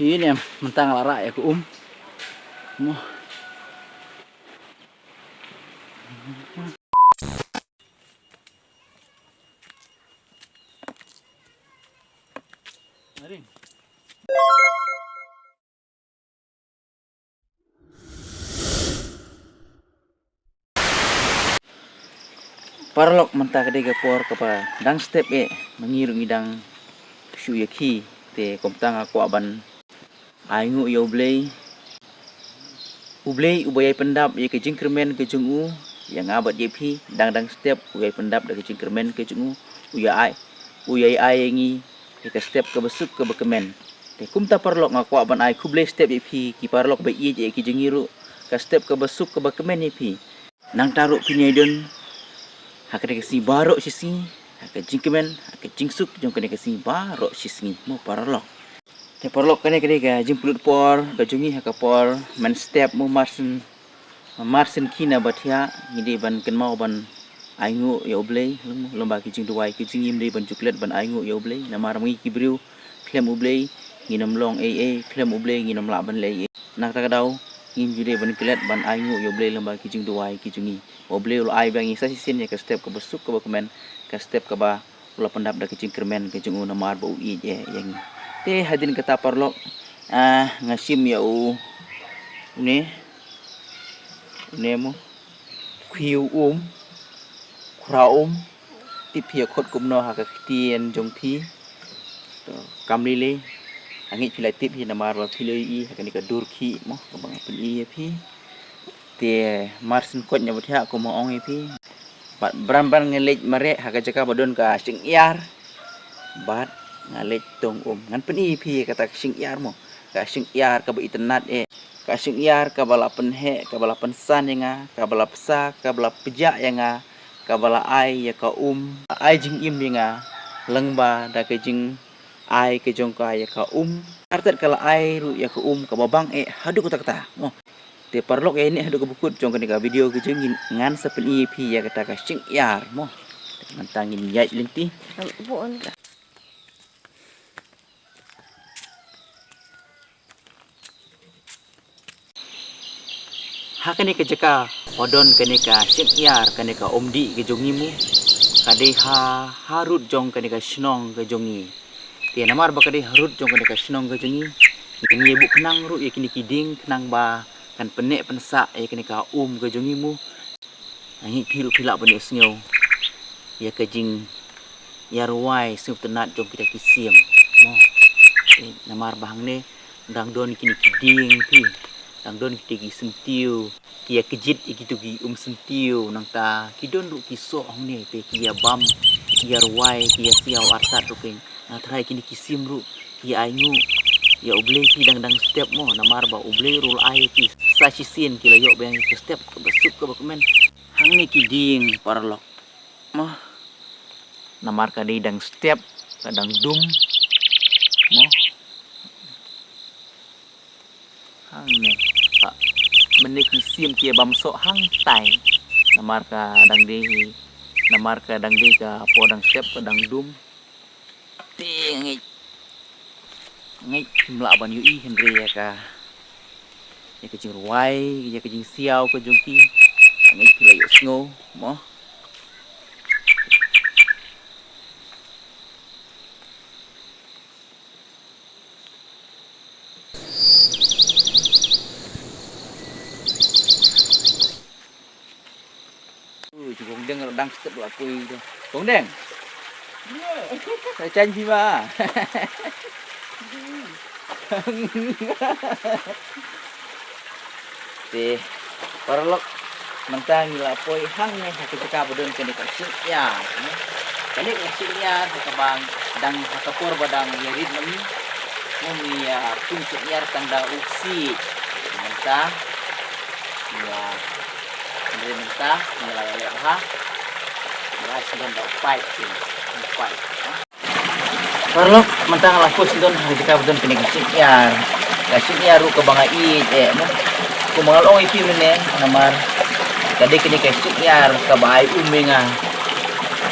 Ini mentang lara ya ku Mo. Maring. Parlok mentah kade por kapa dang step mengiru idang syuyaki te komtang aku aban aingu yo blei ublei ubayai pendap ye ke jingkermen ke jungu yang abat ye pi dang step ubayai pendap da ke jingkermen ke jungu uyai ai ngi ke step ke besuk ke bekemen te kumta parlok ngaku aban ai kublei step ye pi ki parlok be ye ki jingiru ke step ke besuk ke bekemen ye pi nang taruk pinyedon hakade kasi barok sisi hake jingkemen hake jingsuk jong kene kasi barok sisi mo parlok te parlok kene ga jingpulut por ka jungi haka por man step mo marsen kina bathia ngidi ban ken mau ban aingu ya oblei lomba ki jing duai ki jingim de ban cuklet ban aingu ya oblei namar ngi kibriu klem oblei nginom long klem oblei nginom la ban le nak ta dau ngin jude ban klet ban aingu ya oblei lomba ki jing duai ki jungi oblei lo ai bangi sa sisin ya ke step ke besuk ke kemen ke step ke ba lo pendap da ke jing kermen ke jungu namar bau i yang te hadin kata parlok ngasim ya ne mo khiu khraum tipia khot kumno ha ka tien jong thi to kamlile angit pilai tip hi namar wa pilai i ha ka dur khi mo bang pilai pi te marsin kot nya bathia ko mo ong pi bat bramban ngelej mare ha ka jaka badon ka sing yar bat ngalej tong ngan peni pi kata sing yar mo ka sing yar ka ba itnat ka sing yar ka bala penhe ka bala pensan nga ka bala pesa ka bala peja nga ka bala ai ya ka ai jing im nga lengba da ke jing ai ke jong ka ya ka artet kala ai ru ya ka ka babang hadu kata mo te parlok ini hadu ka bukut jong ka video ke jing ngan sapel pi ya kata ka sing yar mo mantangin yai linti hakane ke jeka odon kene ka sing-yar kene ka omdi ke jongimu kade harut jong kene ka snong ke jongi te namar ba kade harut jong kene ka snong ke jongi ini bu kenang ru ye kini kiding kenang ba kan penek pensa ye kene ka ke jongimu ngi piru pilak bani snyo ya ke jing yarwai sup tenat jong kita kisim mo namar bang ne dang don kini kiding pi dang don kiti sentiu kia kejit gitu gi sentiu nang ta kidon ru kiso ong ne te kia bam kia ruai kia siau artat ru ping trai kini kisim ru kia aingu ya oblei ki dang step mo namar ba oblei rul ai ki sa sisin kila yo bang ke step ke besuk ke bakmen hang ne kiding parlok mo namar ka dang step kadang dum mo hang ne menik sim kia bamso hang tai namar ka dang di ka podang step kadang dum ting ngai mla ban yu i henry ya ka jing ruai ya ka jing siau ka jongki ngai pila yo sngo mo Gong deng dang step la kui tu. Gong deng. Saya janji ba. Te parlok mentang la poi hang ne ha kita bodon kene ka ya. Kene ka ya ka bang dang ha por badang yerit nami. Nami ya pun ya tanda uksi. Mentah ya mentah melalui ha berhasil dan fight parlok mentang lapus don jika beton kini kasih ru ke banga i mo kumangal ong ipi mene namar tadi kini kasih ke bai umenga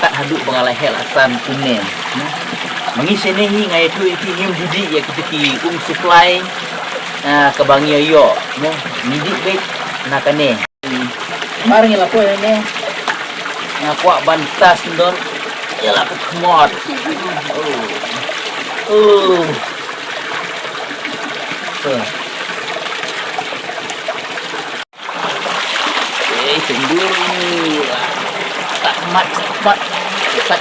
tak hadu bangalai hel asan kunen Mengisi ni ngai tu iki ngim judi ya kita ki supply ke bangi yo mo midi bek nakane. Marang ila ko ni ngakwa bantas ndon ila ko kemot. Tunggu tak mat sat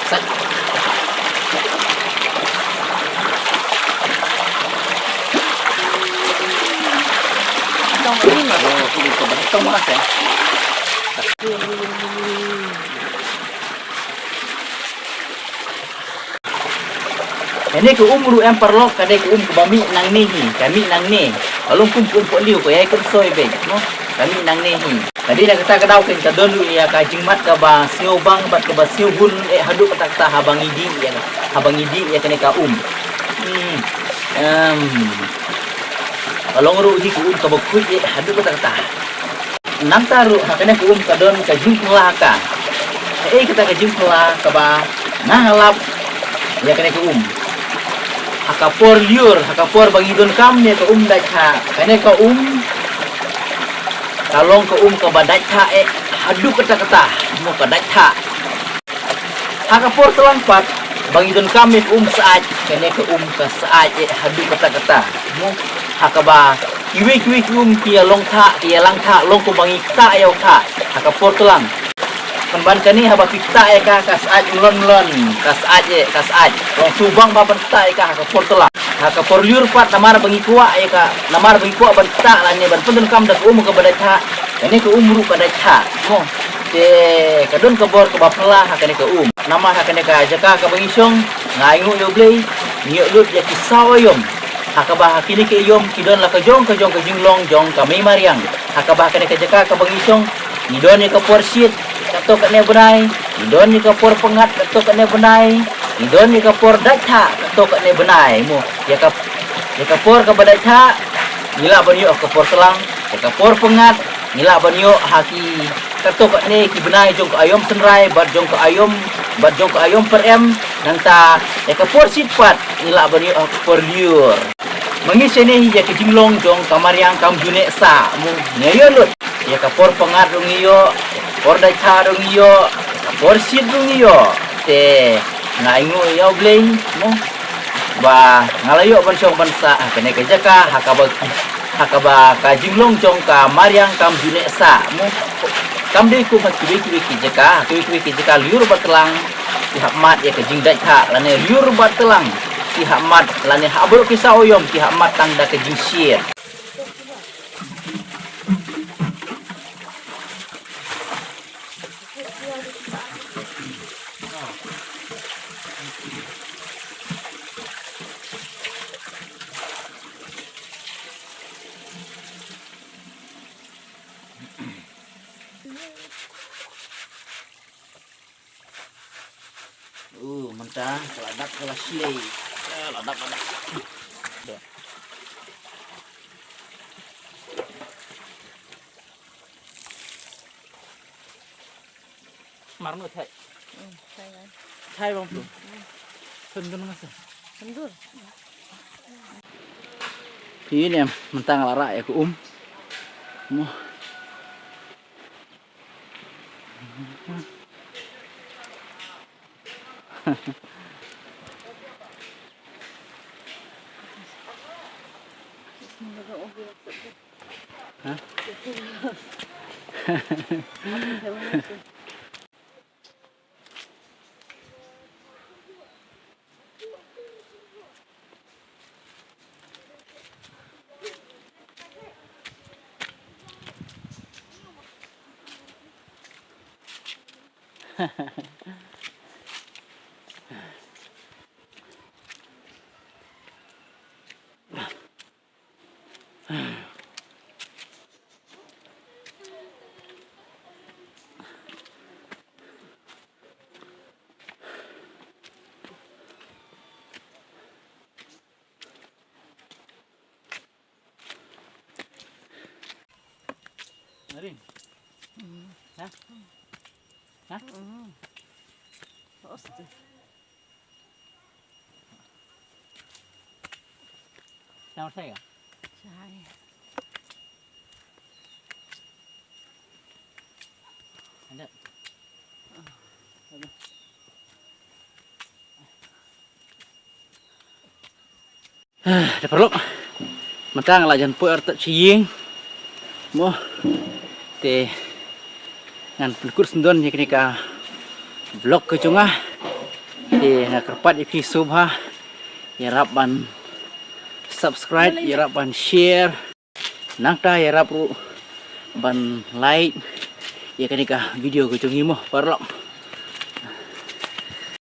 tong ini tong mas ya. Ini ke umru yang perlu kadai ke ke bami nang ni kami nang ni kalau kum liu ko ai kum soi be no kami nang ni tadi nak kata kadau ken kadon ya ka jingmat ka ba siu bang bat ka ba siu hun hadu kata habang idi ya kene ka kalau nguru di ku ka ba ku hadu kata nam taru hakane ku kadon ka jing melaka kita ka jing melaka ba ngalap ya kene ka hakapor liur hakapor bagi don kam ne ka dak ha kene ka kalong ka badak ha hadu kata mo ka dak ha hakapor telang pat bagi don kam ne saat kene ka ka saat hadu kata mo hakaba kiwi kia long tha long ko bangi ta ayau tha hakapor telang Penban kani haba kita ka kasaj lon kasaj long subang ba banta ka por telah ka por liur pat namar bangi kuwa ka namar bangi kuwa banta lani ban pendun kam dak ka badata kani ka umru badata mo te kadon ka bor ka bapla kani ka nama kani ka jaka ka bangi song ngaingu yo blei niyo lut ya kisawayom hakaba kini ke yom kidon la ka jong ka jinglong jong ka mai mariang hakaba kani ka jaka ka bangi song nidon ka por shit kato kane benai idon ni kapor pengat kato kane benai idon ni kapor datha kato kane benai mo ya kapor ka badatha nila banyo kapor telang ya kapor pengat nila banyo haki kato kane ki benai jong ka ayom senrai bar jong ka ayom per em nanta ya kapor sitpat nila banyo kapor liur mengisi ni ya kijinglong jong kamar yang kam june sa mo nyayolut ya kapor pengat dong iyo por datha dong iyo por sit dong iyo te ngaingu iyo bleng mo ba ngalayo ban syong bansa kene ka jaka hakaba ka jinglong jong ka mariang kam june sa mo kam de ku kiwi ki jaka liur batlang ki hakmat ya ka jing datha lane liur batlang ki hakmat lane habro ki saoyom ki hakmat tang da ka jing shir mentah keladak kelas silai ladak marno thai thai bang tu sundur ngas sundur ini mentang lara ya ku mo Narin. Hah? Hah? Pasti. Sama saya. Saya. Ada. Dah perlu. Mentang lah jangan puer tak ciying. Mo. Te ngan pelkur sendon ni kenika vlog ke cunga. Te nak kerpat episode ha. Ya rapan subscribe, ya rapan share. Nang ta ya rapu ban like. Ya kenika video ke cungi mo parlok.